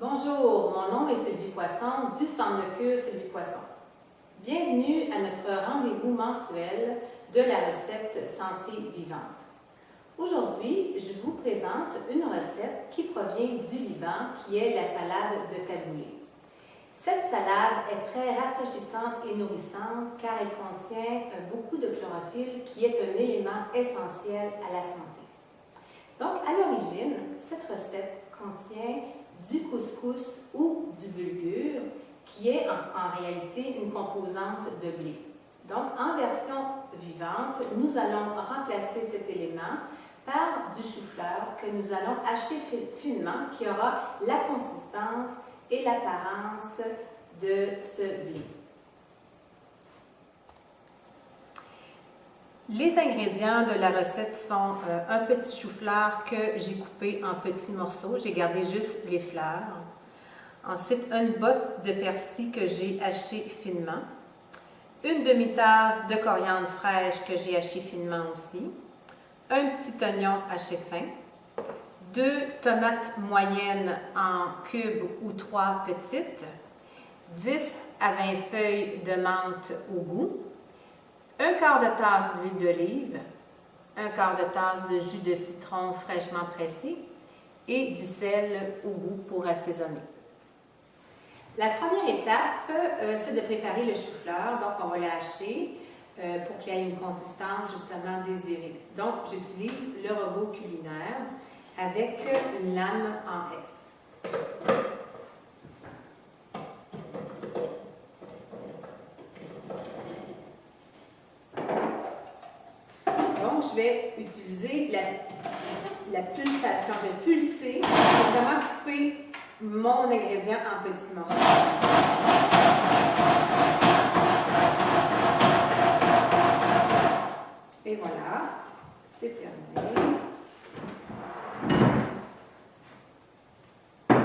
Bonjour, mon nom est Sylvie Poisson du Centre de cure Sylvie Poisson. Bienvenue à notre rendez-vous mensuel de la recette Santé vivante. Aujourd'hui, je vous présente une recette qui provient du Liban, qui est la salade de taboulé. Cette salade est très rafraîchissante et nourrissante car elle contient beaucoup de chlorophylle qui est un élément essentiel à la santé. Donc, à l'origine, cette recette contient du couscous ou du bulgur, qui est en réalité une composante de blé. Donc, en version vivante, nous allons remplacer cet élément par du chou-fleur que nous allons hacher finement, qui aura la consistance et l'apparence de ce blé. Les ingrédients de la recette sont un petit chou-fleur que j'ai coupé en petits morceaux. J'ai gardé juste les fleurs. Ensuite, une botte de persil que j'ai haché finement. Une demi-tasse de coriandre fraîche que j'ai haché finement aussi. Un petit oignon haché fin. 2 tomates moyennes en cubes ou 3 petites. 10 à 20 feuilles de menthe au goût. Un quart de tasse d'huile d'olive, un quart de tasse de jus de citron fraîchement pressé et du sel au goût pour assaisonner. La première étape, c'est de préparer le chou-fleur. Donc, on va le hacher pour qu'il ait une consistance justement désirée. Donc, j'utilise le robot culinaire avec une lame en S. Je vais utiliser la pulsation. Je vais pulser pour vraiment couper mon ingrédient en petits morceaux. Et voilà, c'est terminé. Donc,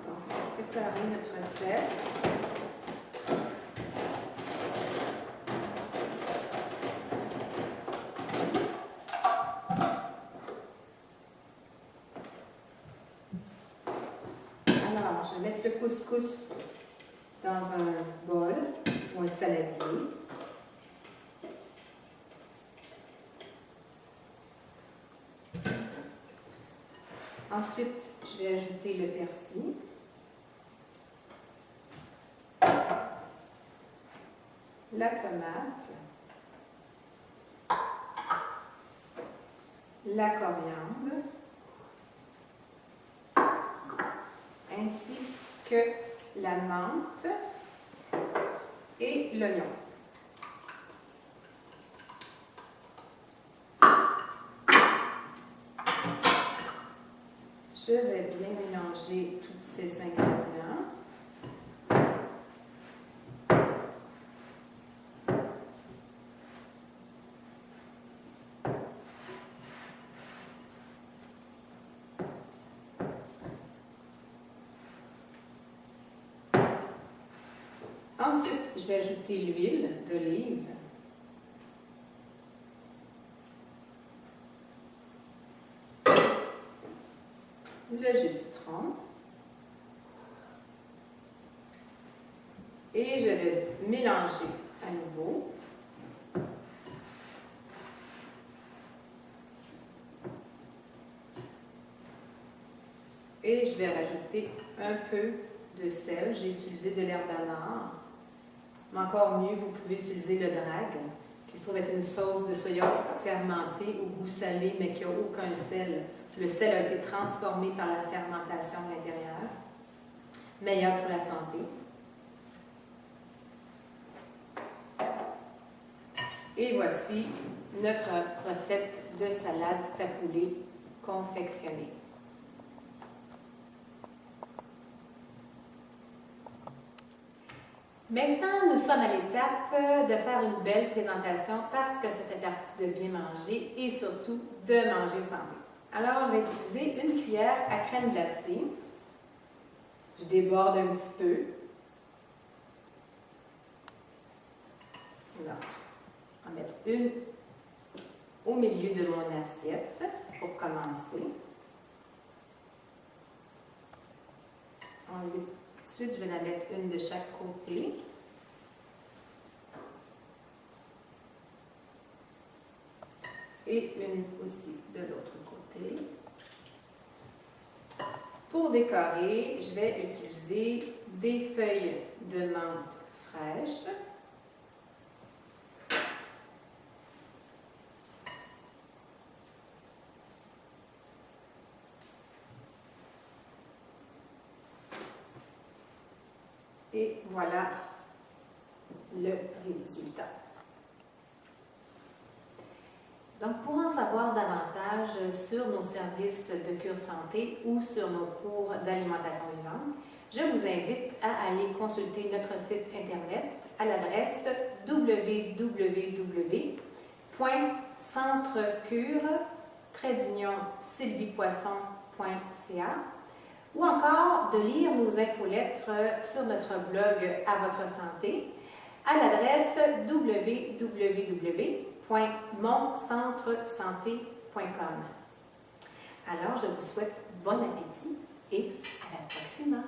on va préparer notre recette. Alors, je vais mettre le couscous dans un bol ou un saladier. Ensuite, je vais ajouter le persil. La tomate. La coriandre. Ainsi que la menthe et l'oignon. Je vais bien mélanger tous ces ingrédients. Ensuite, je vais ajouter l'huile d'olive. Le jus de citron. Et je vais mélanger à nouveau. Et je vais rajouter un peu de sel. J'ai utilisé de l'herbe amare. Mais encore mieux, vous pouvez utiliser le drague, qui se trouve être une sauce de soya fermentée au goût salé, mais qui n'a aucun sel. Le sel a été transformé par la fermentation à l'intérieur. Meilleur pour la santé. Et voici notre recette de salade taboulé confectionnée. Maintenant, nous sommes à l'étape de faire une belle présentation parce que ça fait partie de bien manger et surtout de manger santé. Alors, je vais utiliser une cuillère à crème glacée. Je déborde un petit peu. Là, je vais en mettre une au milieu de mon assiette pour commencer. Ensuite, je vais la mettre une de chaque côté. Et une aussi de l'autre côté. Pour décorer, je vais utiliser des feuilles de menthe fraîches. Et voilà le résultat. Donc, pour en savoir davantage sur nos services de Cure Santé ou sur nos cours d'alimentation vivante, je vous invite à aller consulter notre site Internet à l'adresse www.centrecure-sylviepoisson.ca ou encore de lire nos infolettres sur notre blog À votre santé à l'adresse www.moncentresanté.com. Alors, je vous souhaite bon appétit et à la prochaine.